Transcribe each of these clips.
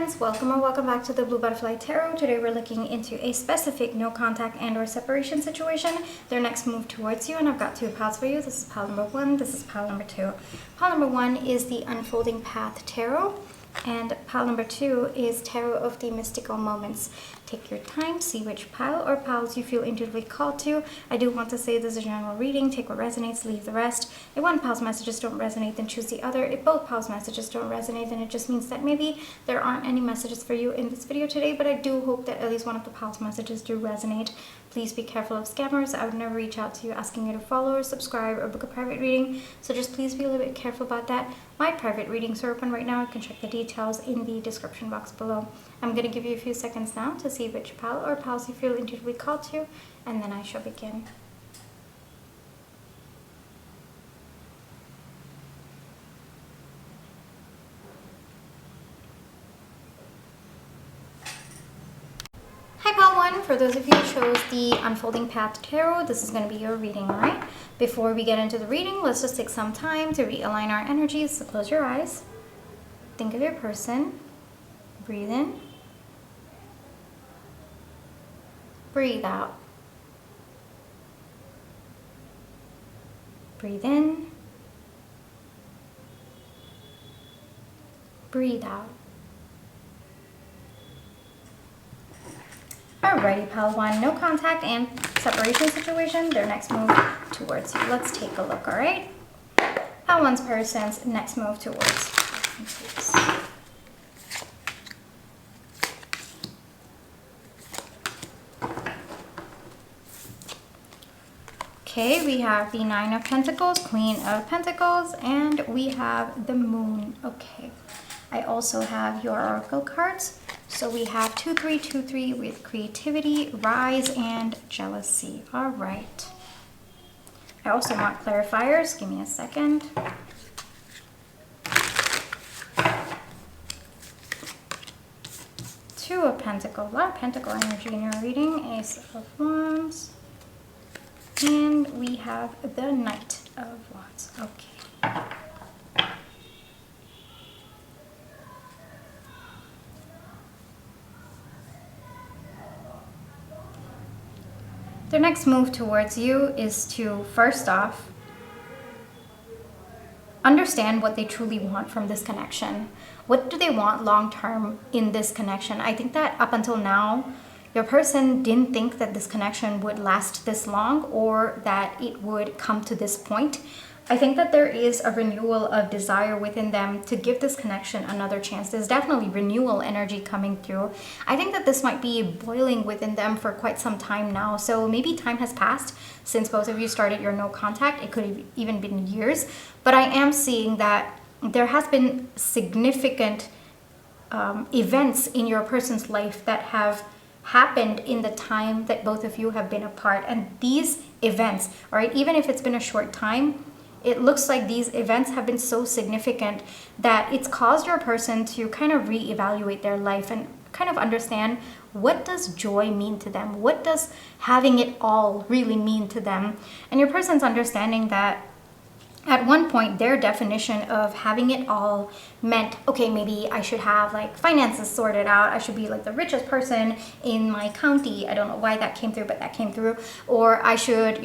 friends, welcome or welcome back to the Blue Butterfly Tarot. Today we're looking into a specific no contact and or separation situation, their next move towards you, and I've got two piles for you. This is pile number one, this is pile number two. Pile number one is the Unfolding Path Tarot, and pile number two is Tarot of the Mystical Moments. Take your time, see which pile or piles you feel intuitively called to. I do want to say this is a general reading. Take what resonates, leave the rest. If one pile's messages don't resonate, then choose the other. If both piles' messages don't resonate, then it just means that maybe there aren't any messages for you in this video today, but I do hope that at least one of the piles' messages do resonate. Please be careful of scammers. I would never reach out to you asking you to follow or subscribe or book a private reading, so just please be a little bit careful about that. My private readings are open right now. You can check the details in the description box below. I'm going to give you a few seconds now to see which pile or piles you feel intuitively called to, and then I shall begin. Hi pile one, for those of you who chose the Unfolding Path Tarot, this is going to be your reading, alright? Before we get into the reading, let's just take some time to realign our energies. So close your eyes, think of your person, breathe in, breathe out. Breathe in. Breathe out. Alrighty, pile one, no contact and separation situation, their next move towards you. Let's take a look, alright? Pile one's person's next move towards you. Okay, we have the Nine of Pentacles, Queen of Pentacles, and we have the Moon. Okay, I also have your Oracle cards. So we have 2-3-2-3 with Creativity, Rise, and Jealousy. All right. I also want clarifiers. Give me a second. Two of Pentacles. A lot of Pentacle energy in your reading. Ace of Wands. And we have the Knight of Wands. Okay. Their next move towards you is to, first off, understand what they truly want from this connection. What do they want long-term in this connection? I think that up until now, your person didn't think that this connection would last this long or that it would come to this point. I think that there is a renewal of desire within them to give this connection another chance. There's definitely renewal energy coming through. I think that this might be boiling within them for quite some time now. So maybe time has passed since both of you started your no contact. It could have even been years. But I am seeing that there has been significant events in your person's life that have happened in the time that both of you have been apart. And these events, all right, even if it's been a short time, it looks like these events have been so significant that it's caused your person to kind of reevaluate their life and kind of understand, what does joy mean to them? What does having it all really mean to them? And your person's understanding that at one point, their definition of having it all meant, okay, maybe I should have like finances sorted out. I should be like the richest person in my county. I don't know why that came through, but that came through. Or I should,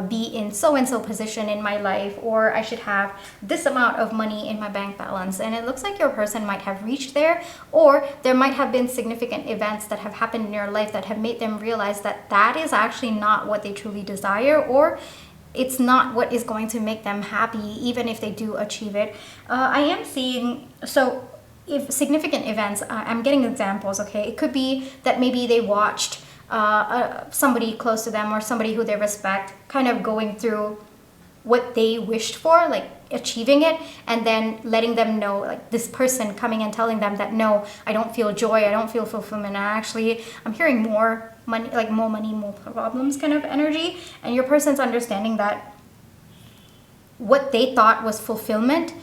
be in so-and-so position in my life, or I should have this amount of money in my bank balance. And it looks like your person might have reached there, or there might have been significant events that have happened in your life that have made them realize that that is actually not what they truly desire, or it's not what is going to make them happy, even if they do achieve it. I am seeing, so if significant events, I'm getting examples, okay? It could be that maybe they watched somebody close to them or somebody who they respect kind of going through what they wished for, like achieving it, and then letting them know, like this person coming and telling them that, no, I don't feel joy, I don't feel fulfillment. I'm hearing more money, like more money, more problems kind of energy. And your person's understanding that what they thought was fulfillment,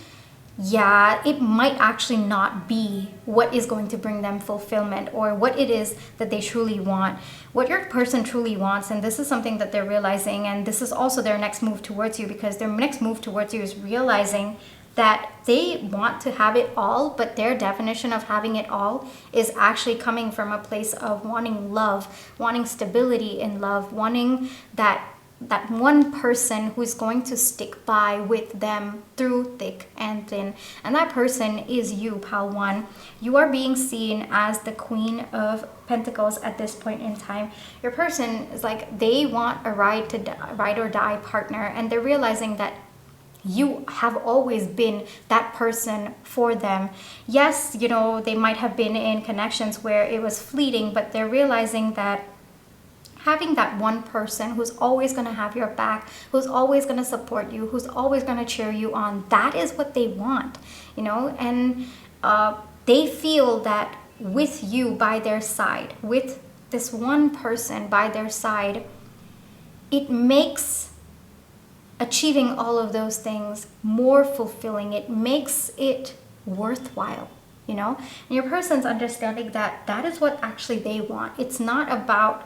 yeah, it might actually not be what is going to bring them fulfillment or what it is that they truly want. What your person truly wants, and this is something that they're realizing, and this is also their next move towards you, because their next move towards you is realizing that they want to have it all, but their definition of having it all is actually coming from a place of wanting love, wanting stability in love, wanting that one person who's going to stick by with them through thick and thin. And that person is you, pal one. You are being seen as the Queen of Pentacles at this point in time. Your person is like, they want a ride or die partner, and they're realizing that you have always been that person for them. Yes, you know, they might have been in connections where it was fleeting, but they're realizing that having that one person who's always going to have your back, who's always going to support you, who's always going to cheer you on, that is what they want, you know. And they feel that with you by their side, with this one person by their side, it makes achieving all of those things more fulfilling. It makes it worthwhile, you know. And your person's understanding that that is what actually they want. It's not about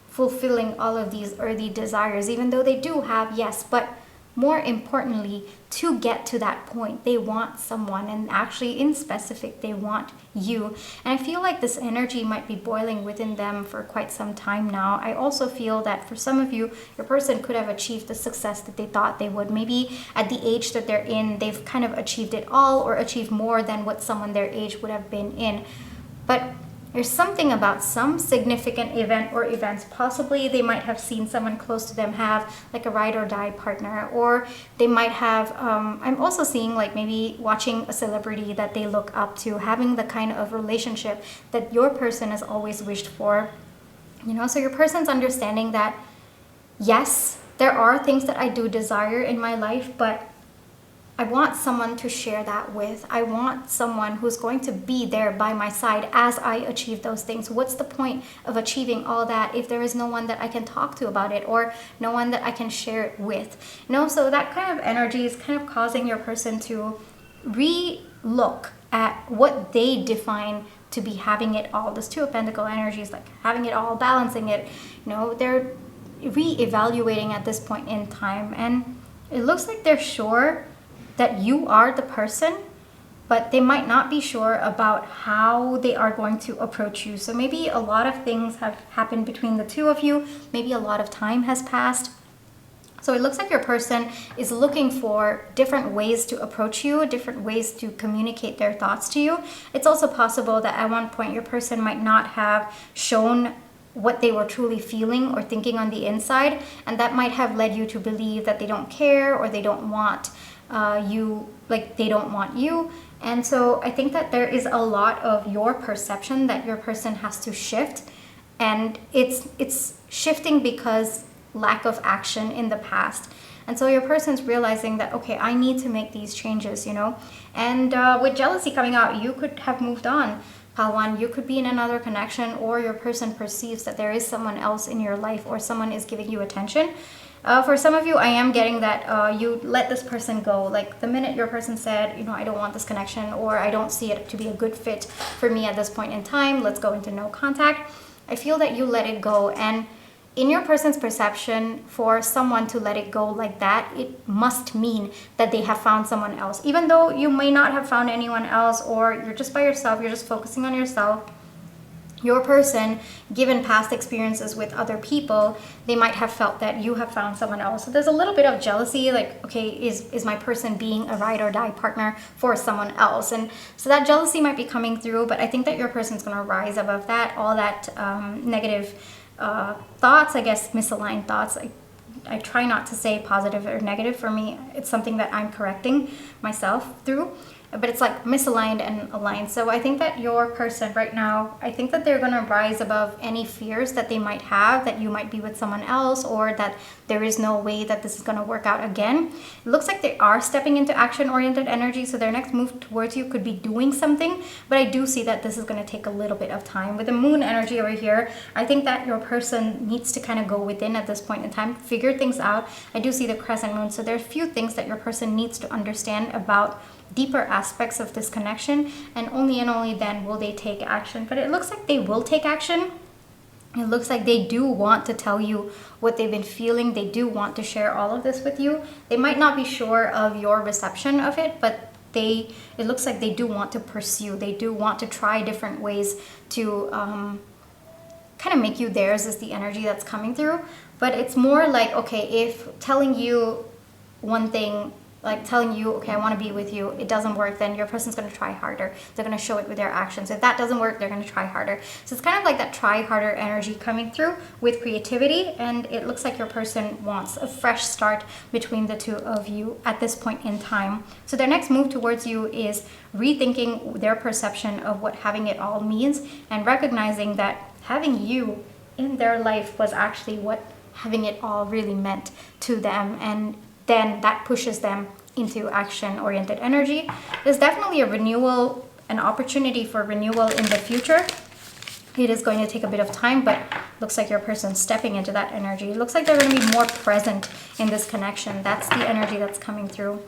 fulfilling all of these earthly desires, even though they do have, yes, but more importantly, to get to that point, they want someone, and actually in specific, they want you. And I feel like this energy might be boiling within them for quite some time now. I also feel that for some of you, your person could have achieved the success that they thought they would. Maybe at the age that they're in, they've kind of achieved it all, or achieved more than what someone their age would have been in. But there's something about some significant event or events. Possibly they might have seen someone close to them have like a ride or die partner, or they might have, I'm also seeing like maybe watching a celebrity that they look up to, having the kind of relationship that your person has always wished for, you know. So your person's understanding that, yes, there are things that I do desire in my life, but I want someone to share that with. I want someone who's going to be there by my side as I achieve those things. What's the point of achieving all that if there is no one that I can talk to about it, or no one that I can share it with? You know, so that kind of energy is kind of causing your person to re-look at what they define to be having it all. This Two of Pentacles energy is like having it all, balancing it. You know, they're re-evaluating at this point in time, and it looks like they're sure that you are the person, but they might not be sure about how they are going to approach you. So maybe a lot of things have happened between the two of you. Maybe a lot of time has passed. So it looks like your person is looking for different ways to approach you, different ways to communicate their thoughts to you. It's also possible that at one point your person might not have shown what they were truly feeling or thinking on the inside, and that might have led you to believe that they don't care, or they don't want you, like they don't want you. And so I think that there is a lot of your perception that your person has to shift, and it's shifting because lack of action in the past. And so your person's realizing that, okay, I need to make these changes, you know. And with jealousy coming out, you could have moved on, pal one. You could be in another connection, or your person perceives that there is someone else in your life, or someone is giving you attention. For some of you, I am getting that you let this person go. Like the minute your person said, you know, I don't want this connection, or I don't see it to be a good fit for me at this point in time, let's go into no contact, I feel that you let it go. And in your person's perception, for someone to let it go like that, it must mean that they have found someone else. Even though you may not have found anyone else, or you're just by yourself, you're just focusing on yourself, your person, given past experiences with other people, they might have felt that you have found someone else. So there's a little bit of jealousy, like, okay, is my person being a ride or die partner for someone else? And so that jealousy might be coming through, but I think that your person's going to rise above that, all that negative thoughts, I guess, misaligned thoughts. I try not to say positive or negative. For me, it's something that I'm correcting myself through. But it's like misaligned and aligned. So I think that your person right now, I think that they're going to rise above any fears that they might have, that you might be with someone else, or that there is no way that this is going to work out again. It looks like they are stepping into action-oriented energy, so their next move towards you could be doing something, but I do see that this is going to take a little bit of time. With the moon energy over here, I think that your person needs to kind of go within at this point in time, figure things out. I do see the crescent moon, so there are a few things that your person needs to understand about deeper aspects of this connection, and only then will they take action. But it looks like they will take action. It looks like they do want to tell you what they've been feeling. They do want to share all of this with you. They might not be sure of your reception of it, but it looks like they do want to pursue. They do want to try different ways to kind of make you theirs, is the energy that's coming through. But it's more like, okay, if telling you one thing, like telling you, okay, I want to be with you, it doesn't work, then your person's going to try harder. They're going to show it with their actions. If that doesn't work, they're going to try harder. So it's kind of like that try harder energy coming through with creativity. And it looks like your person wants a fresh start between the two of you at this point in time. So their next move towards you is rethinking their perception of what having it all means, and recognizing that having you in their life was actually what having it all really meant to them. And then that pushes them into action-oriented energy. There's definitely a renewal, an opportunity for renewal in the future. It is going to take a bit of time, but looks like your person's stepping into that energy. It looks like they're going to be more present in this connection. That's the energy that's coming through.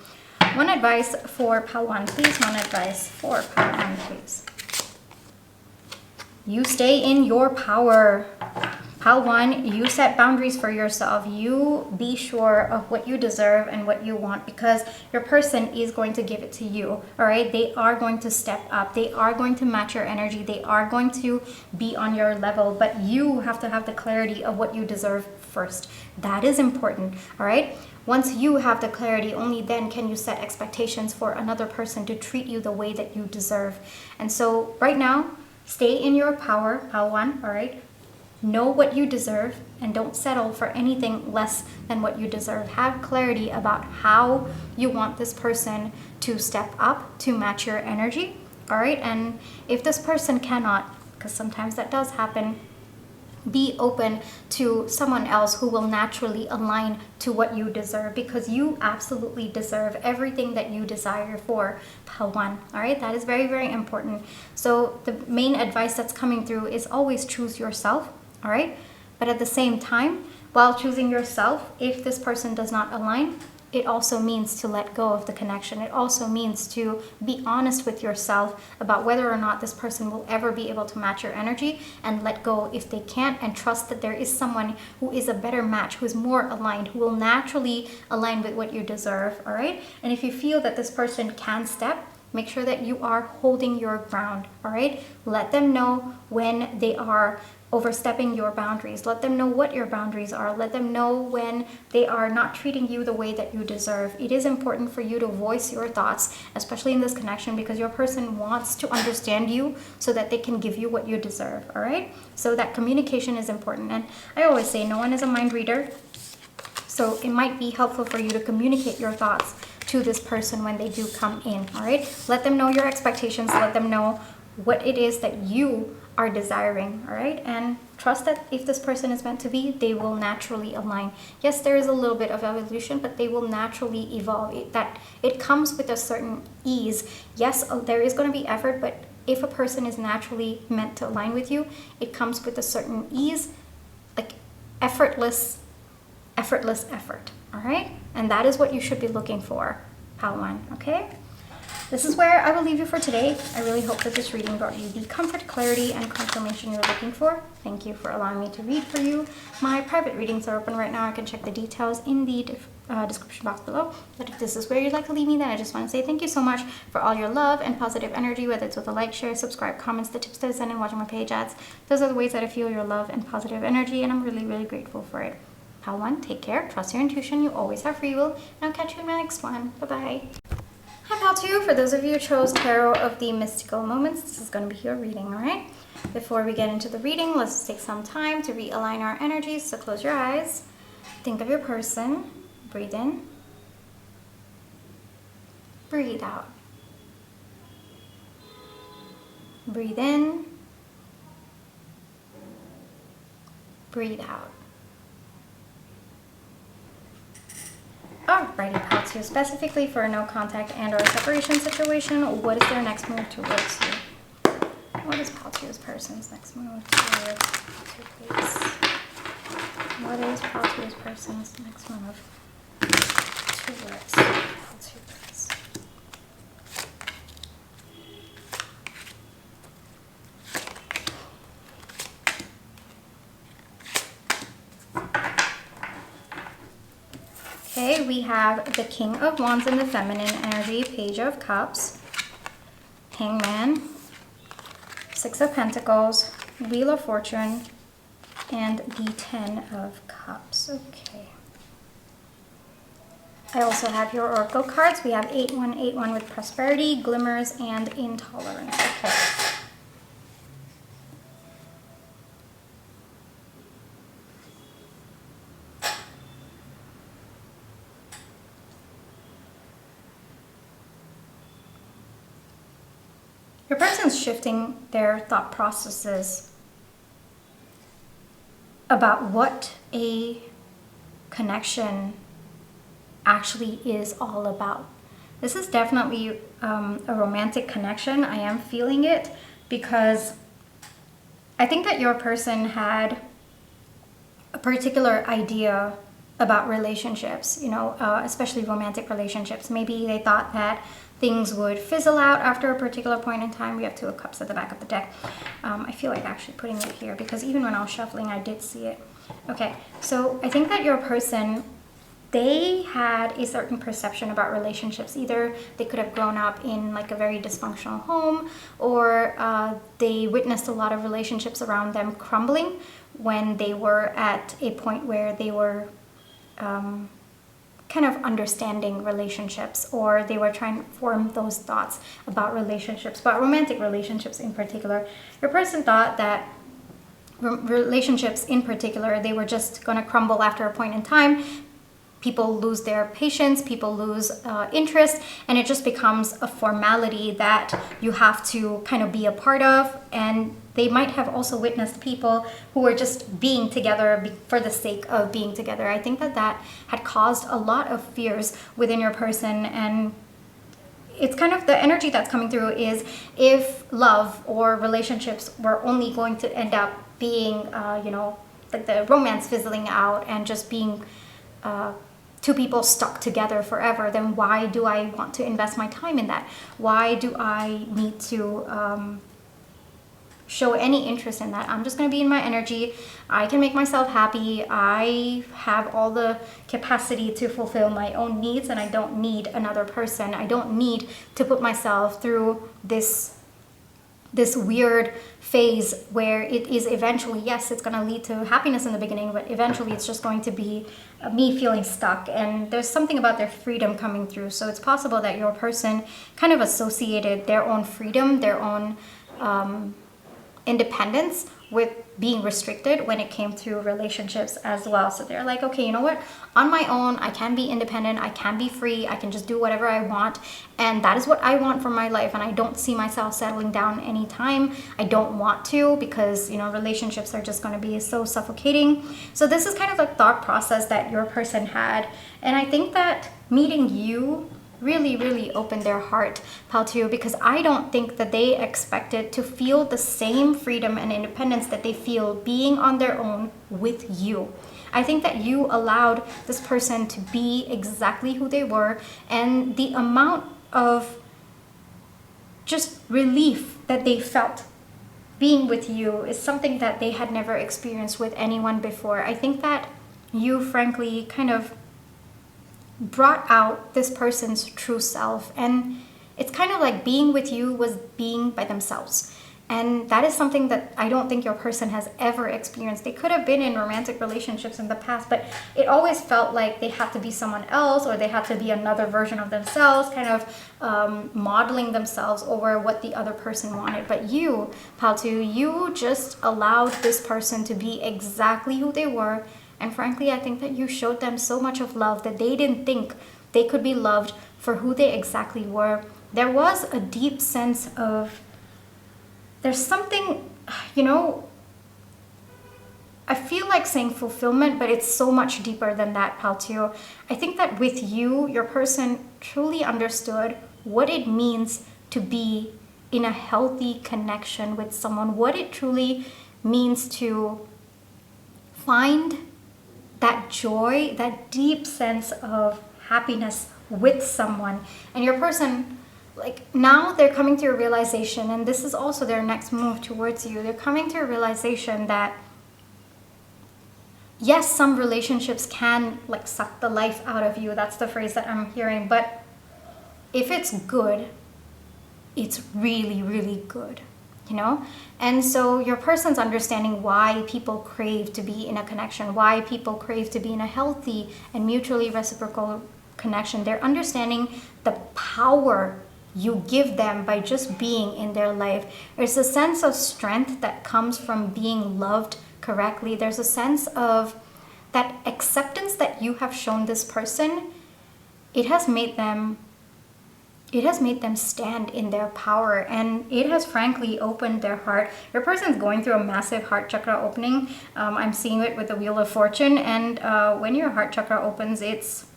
One advice for Pile 1, please. One advice for Pile 1, please. You stay in your power. Pile 1, you set boundaries for yourself. You be sure of what you deserve and what you want, because your person is going to give it to you. All right, they are going to step up. They are going to match your energy. They are going to be on your level, but you have to have the clarity of what you deserve first. That is important. All right, once you have the clarity, only then can you set expectations for another person to treat you the way that you deserve. And so right now, stay in your power, Pile 1. All right, know what you deserve and don't settle for anything less than what you deserve. Have clarity about how you want this person to step up to match your energy. All right, and if this person cannot, because sometimes that does happen, be open to someone else who will naturally align to what you deserve, because you absolutely deserve everything that you desire for Pile 1. All right, that is very, very important. So the main advice that's coming through is always choose yourself. All right, but at the same time, while choosing yourself, if this person does not align, it also means to let go of the connection. It also means to be honest with yourself about whether or not this person will ever be able to match your energy, and let go if they can't, and trust that there is someone who is a better match, who is more aligned, who will naturally align with what you deserve. All right, and if you feel that this person can step, make sure that you are holding your ground. All right, let them know when they are overstepping your boundaries. Let them know what your boundaries are. Let them know when they are not treating you the way that you deserve. It is important for you to voice your thoughts, especially in this connection, because your person wants to understand you so that they can give you what you deserve. All right, so that communication is important. And I always say no one is a mind reader, so it might be helpful for you to communicate your thoughts to this person when they do come in. All right, let them know your expectations. Let them know what it is that you are desiring. All right, and trust that if this person is meant to be, they will naturally align. Yes, there is a little bit of evolution, but they will naturally evolve. It comes with a certain ease. Yes, there is going to be effort, but if a person is naturally meant to align with you, it comes with a certain ease, like effortless effort. All right, and that is what you should be looking for, Pile 1. Okay, this is where I will leave you for today. I really hope that this reading brought you the comfort, clarity, and confirmation you're looking for. Thank you for allowing me to read for you. My private readings are open right now. I can check the details in the description box below. But if this is where you'd like to leave me, then I just want to say thank you so much for all your love and positive energy, whether it's with a like, share, subscribe, comments, the tips that I send, and watching my page ads. Those are the ways that I feel your love and positive energy, and I'm really, really grateful for it. Pile 1, take care, trust your intuition, you always have free will, and I'll catch you in my next one. Bye-bye. Hi Pile 2, for those of you who chose Tarot of the Mystical Moments, this is going to be your reading, all right? Before we get into the reading, let's take some time to realign our energies. So close your eyes, think of your person, breathe in, breathe out. Breathe in, breathe out. Alrighty, Pile 2, specifically for a no contact and or separation situation, what is their next move towards you? What is Pile 2's person's next move towards you, please? What is Pile 2's person's next move towards Pile 2, please? Okay, we have the King of Wands in the feminine energy, Page of Cups, Hangman, Six of Pentacles, Wheel of Fortune, and the Ten of Cups. Okay. I also have your Oracle cards. We have 8181 with Prosperity, Glimmers, and Intolerance. Okay. Your person's shifting their thought processes about what a connection actually is all about. This is definitely a romantic connection. I am feeling it because I think that your person had a particular idea about relationships, you know, especially romantic relationships. Maybe they thought that things would fizzle out after a particular point in time. We have Two of Cups at the back of the deck. I feel like actually putting it here because even when I was shuffling, I did see it. Okay, so I think that your person, they had a certain perception about relationships. Either they could have grown up in like a very dysfunctional home, or they witnessed a lot of relationships around them crumbling when they were at a point where they were kind of understanding relationships, or they were trying to form those thoughts about relationships, about romantic relationships in particular. Your person thought that relationships in particular, they were just going to crumble after a point in time. People lose their patience, people lose interest, and it just becomes a formality that you have to kind of be a part of. And they might have also witnessed people who were just being together for the sake of being together. I think that that had caused a lot of fears within your person, and it's kind of the energy that's coming through is if love or relationships were only going to end up being, you know, like the romance fizzling out and just being two people stuck together forever, then why do I want to invest my time in that? Why do I need to show any interest in that? I'm just going to be in my energy. I can make myself happy. I have all the capacity to fulfill my own needs, and I don't need another person. I don't need to put myself through this weird phase where it is eventually, yes, it's going to lead to happiness in the beginning, but eventually it's just going to be me feeling stuck. And there's something about their freedom coming through. So it's possible that your person kind of associated their own freedom, their own independence with being restricted when it came to relationships as well. So they're like, okay, you know what? On my own, I can be independent. I can be free. I can just do whatever I want. And that is what I want for my life. And I don't see myself settling down anytime. I don't want to, because, you know, relationships are just going to be so suffocating. So this is kind of the thought process that your person had. And I think that meeting you really opened their heart, Paltu, because I don't think that they expected to feel the same freedom and independence that they feel being on their own with you. I think that you allowed this person to be exactly who they were, and the amount of just relief that they felt being with you is something that they had never experienced with anyone before. I think that you frankly kind of brought out this person's true self, and it's kind of like being with you was being by themselves. And that is something that I don't think your person has ever experienced. They could have been in romantic relationships in the past, but it always felt like they had to be someone else, or they had to be another version of themselves, kind of modeling themselves over what the other person wanted. But you, Paltu, you just allowed this person to be exactly who they were. And frankly, I think that you showed them so much of love that they didn't think they could be loved for who they exactly were. There was a deep sense of, there's something, you know, I feel like saying fulfillment, but it's so much deeper than that, Paltu. I think that with you, your person truly understood what it means to be in a healthy connection with someone, what it truly means to find that joy, that deep sense of happiness with someone. And your person, like, now they're coming to a realization, and this is also their next move towards you. They're coming to a realization that yes, some relationships can like suck the life out of you. That's the phrase that I'm hearing. But if it's good, it's really, really good, you know? And so your person's understanding why people crave to be in a connection, why people crave to be in a healthy and mutually reciprocal connection. They're understanding the power you give them by just being in their life. There's a sense of strength that comes from being loved correctly. There's a sense of that acceptance that you have shown this person. It has made them stand in their power, and it has frankly opened their heart. Your person's going through a massive heart chakra opening. I'm seeing it with the Wheel of Fortune, and when your heart chakra opens, it's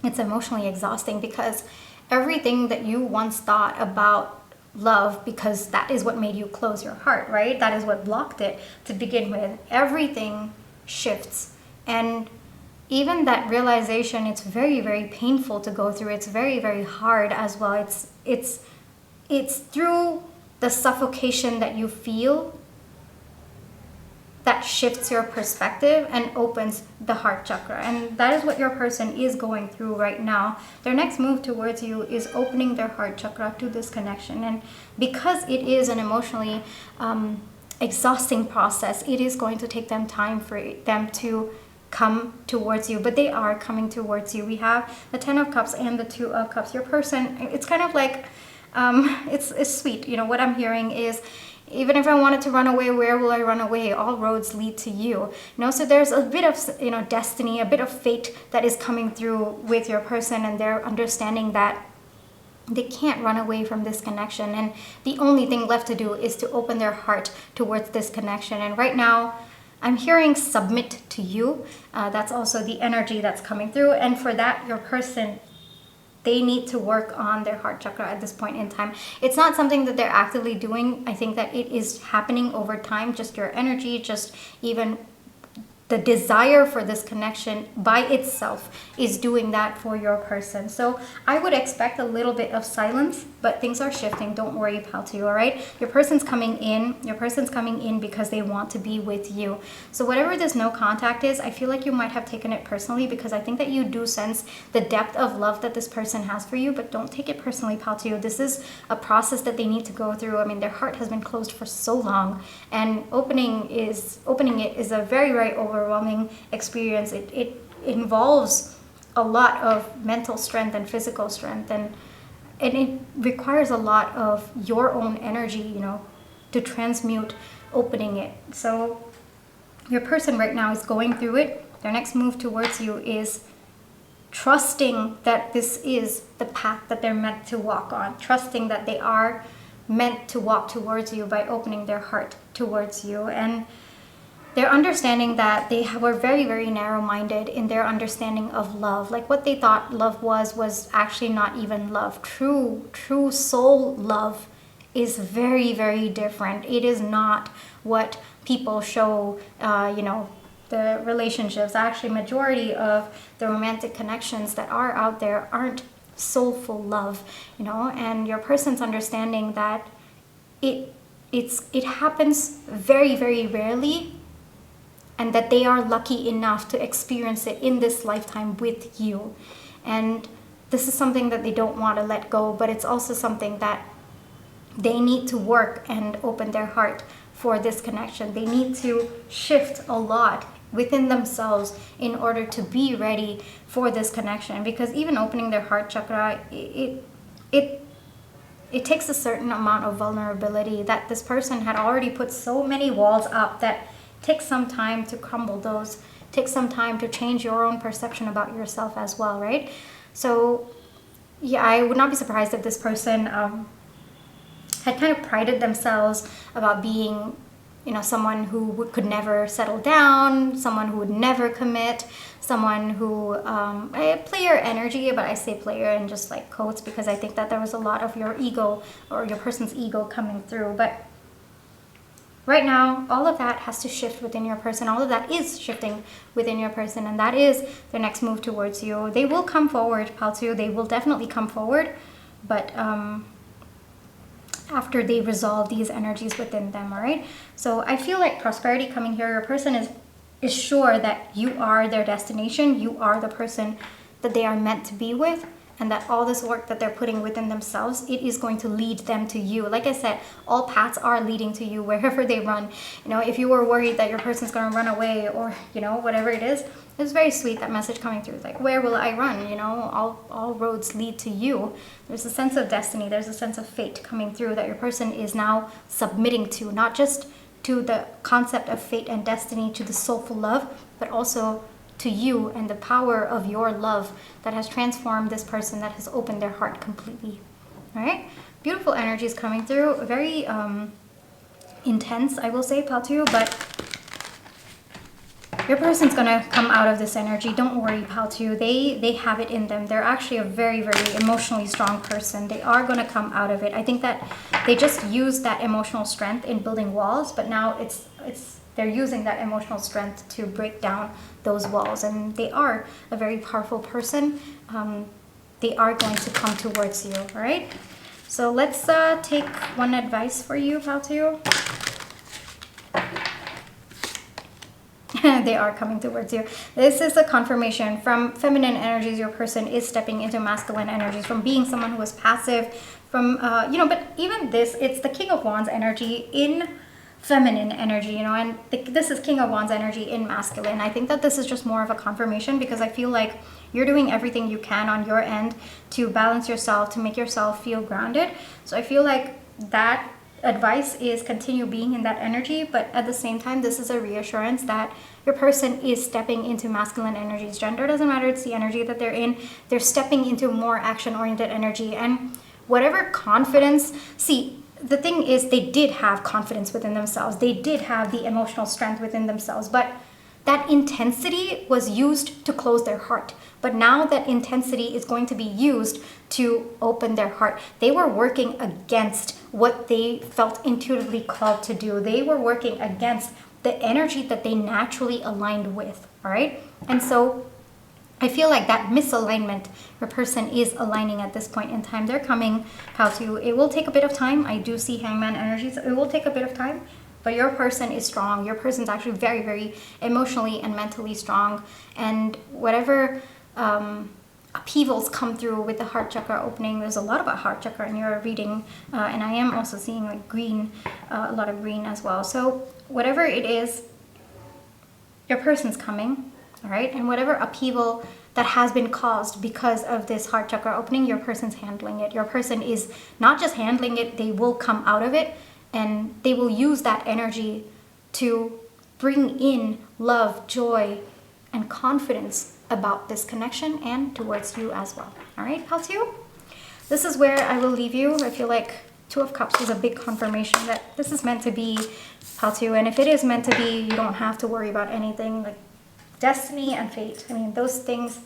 emotionally exhausting, because everything that you once thought about love, because that is what made you close your heart, right? That is what blocked it to begin with. Everything shifts, and even that realization, it's very, very painful to go through. It's very, very hard as well. It's through the suffocation that you feel that shifts your perspective and opens the heart chakra. And that is what your person is going through right now. Their next move towards you is opening their heart chakra to this connection. And because it is an emotionally exhausting process, it is going to take them time for them to come towards you, but they are coming towards you. We have the 10 of Cups and the 2 of Cups. Your person, it's kind of like, it's sweet. You know, what I'm hearing is, even if I wanted to run away, where will I run away? All roads lead to you. You know, so there's a bit of, you know, destiny, a bit of fate that is coming through with your person, and they're understanding that they can't run away from this connection. And the only thing left to do is to open their heart towards this connection. And right now, I'm hearing submit to you. That's also the energy that's coming through. And for that, your person, they need to work on their heart chakra at this point in time. It's not something that they're actively doing. I think that it is happening over time. Just your energy, just even the desire for this connection by itself is doing that for your person. So I would expect a little bit of silence, but things are shifting. Don't worry, Paltu, all right? Your person's coming in because they want to be with you. So whatever this no contact is, I feel like you might have taken it personally, because I think that you do sense the depth of love that this person has for you, but don't take it personally, Paltu. This is a process that they need to go through. I mean, their heart has been closed for so long, and opening it is a very, very overwhelming experience. It involves a lot of mental strength and physical strength, and it requires a lot of your own energy, you know, to transmute opening it. So your person right now is going through it. Their next move towards you is trusting that this is the path that they're meant to walk on, trusting that they are meant to walk towards you by opening their heart towards you. And they're understanding that they were very, very narrow-minded in their understanding of love. Like, what they thought love was actually not even love. True soul love is very, very different. It is not what people show, you know, the relationships. Actually, majority of the romantic connections that are out there aren't soulful love, you know. And your person's understanding that it happens very, very rarely, and that they are lucky enough to experience it in this lifetime with you. And this is something that they don't want to let go, but it's also something that they need to work and open their heart for this connection. They need to shift a lot within themselves in order to be ready for this connection, because even opening their heart chakra, it takes a certain amount of vulnerability that this person had already put so many walls up that takes some time to crumble those, takes some time to change your own perception about yourself as well, right? So yeah, I would not be surprised if this person had kind of prided themselves about being, you know, someone who could never settle down, someone who would never commit, someone who, player energy, but I say player in just like quotes because I think that there was a lot of your ego or your person's ego coming through. But right now, all of that has to shift within your person. All of that is shifting within your person, and that is their next move towards you. They will come forward, Paltu. They will definitely come forward, but after they resolve these energies within them, all right? So I feel like prosperity coming here. Your person is is sure that you are their destination, you are the person that they are meant to be with, and that all this work that they're putting within themselves, it is going to lead them to you. Like I said, all paths are leading to you wherever they run. You know, if you were worried that your person's going to run away, or, you know, whatever it is, it's very sweet, that message coming through. Like, where will I run? You know, all roads lead to you. There's a sense of destiny. There's a sense of fate coming through that your person is now submitting to, not just to the concept of fate and destiny, to the soulful love, but also to you and the power of your love that has transformed this person, that has opened their heart completely. All right, beautiful energies coming through. Very intense, I will say, Pal2, but your person's gonna come out of this energy. Don't worry, Pal2. They have it in them. They're actually a very, very emotionally strong person. They are gonna come out of it. I think that they just used that emotional strength in building walls, but now they're using that emotional strength to break down those walls, and they are a very powerful person. They are going to come towards you. All right, so let's take one advice for you, Pal2. They are coming towards you. This is a confirmation from feminine energies. Your person is stepping into masculine energies, from being someone who was passive, from you know, but even this, it's the King of Wands energy in feminine energy, you know, and this is King of Wands energy in masculine. I think that this is just more of a confirmation, because I feel like you're doing everything you can on your end to balance yourself, to make yourself feel grounded. So I feel like that advice is continue being in that energy, but at the same time, this is a reassurance that your person is stepping into masculine energies. Gender doesn't matter, it's the energy that they're in. They're stepping into more action-oriented energy, and whatever confidence, see, the thing is, they did have confidence within themselves. They did have the emotional strength within themselves, but that intensity was used to close their heart. But now that intensity is going to be used to open their heart. They were working against what they felt intuitively called to do. They were working against the energy that they naturally aligned with, all right? And so I feel like that misalignment your person is aligning at this point in time. They're coming, Pal2. It will take a bit of time. I do see Hangman energies. It will take a bit of time, but your person is strong. Your person's actually very, very emotionally and mentally strong. And whatever upheavals come through with the heart chakra opening, there's a lot about heart chakra in your reading. And I am also seeing like green, a lot of green as well. So whatever it is, your person's coming. All right, and whatever upheaval that has been caused because of this heart chakra opening, your person's handling it. Your person is not just handling it, they will come out of it, and they will use that energy to bring in love, joy, and confidence about this connection and towards you as well. All right, Pal2? This is where I will leave you. I feel like Two of Cups was a big confirmation that this is meant to be, Pal2, and if it is meant to be, you don't have to worry about anything like destiny and fate. I mean, those things,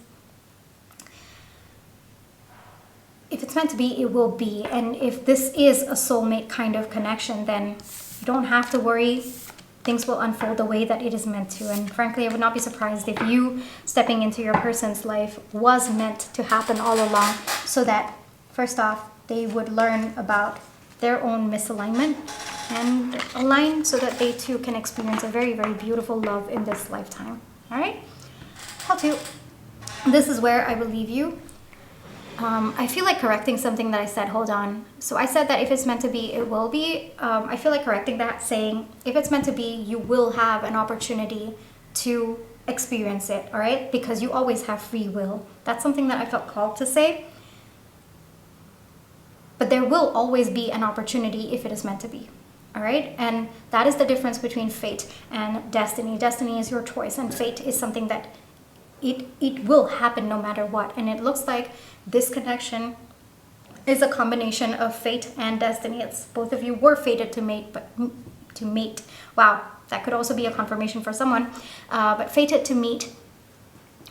if it's meant to be, it will be. And if this is a soulmate kind of connection, then you don't have to worry. Things will unfold the way that it is meant to. And frankly, I would not be surprised if you stepping into your person's life was meant to happen all along, so that first off, they would learn about their own misalignment and align so that they too can experience a very, very beautiful love in this lifetime. All right, Pal2, this is where I will leave you. I feel like correcting something that I said. Hold on. So I said that if it's meant to be, it will be. I feel like correcting that, saying if it's meant to be, you will have an opportunity to experience it, all right? Because you always have free will. That's something that I felt called to say. But there will always be an opportunity if it is meant to be. All right, and that is the difference between fate and destiny. Destiny is your choice, and fate is something that it will happen no matter what. And it looks like this connection is a combination of fate and destiny. It's both of you were fated to mate, but to mate. Wow, that could also be a confirmation for someone. But fated to meet,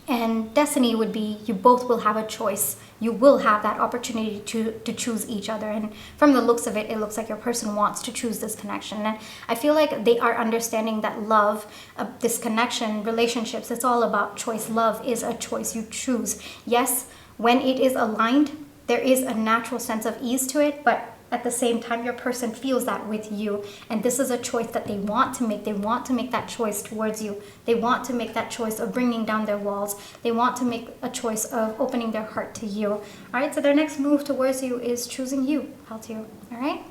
and destiny would be you both will have a choice. You will have that opportunity to choose each other. And from the looks of it, it looks like your person wants to choose this connection. And I feel like they are understanding that love, this connection, relationships, it's all about choice. Love is a choice you choose. Yes, when it is aligned, there is a natural sense of ease to it, but at the same time, your person feels that with you. And this is a choice that they want to make. They want to make that choice towards you. They want to make that choice of bringing down their walls. They want to make a choice of opening their heart to you. All right, so their next move towards you is choosing you, Hellooo. All right?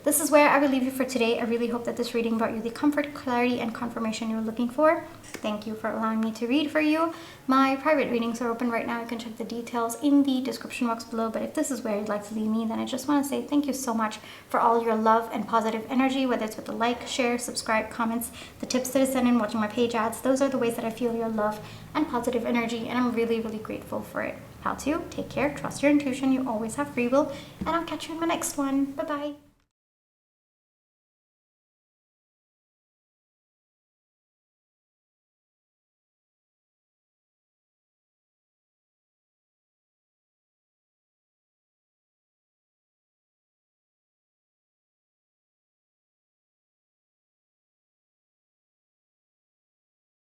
This is where I will leave you for today. I really hope that this reading brought you the comfort, clarity, and confirmation you were looking for. Thank you for allowing me to read for you. My private readings are open right now. You can check the details in the description box below. But if this is where you'd like to leave me, then I just want to say thank you so much for all your love and positive energy, whether it's with the like, share, subscribe, comments, the tips that I send in, watching my page ads. Those are the ways that I feel your love and positive energy, and I'm really, really grateful for it. Hellooo, take care, trust your intuition, you always have free will, and I'll catch you in my next one. Bye-bye.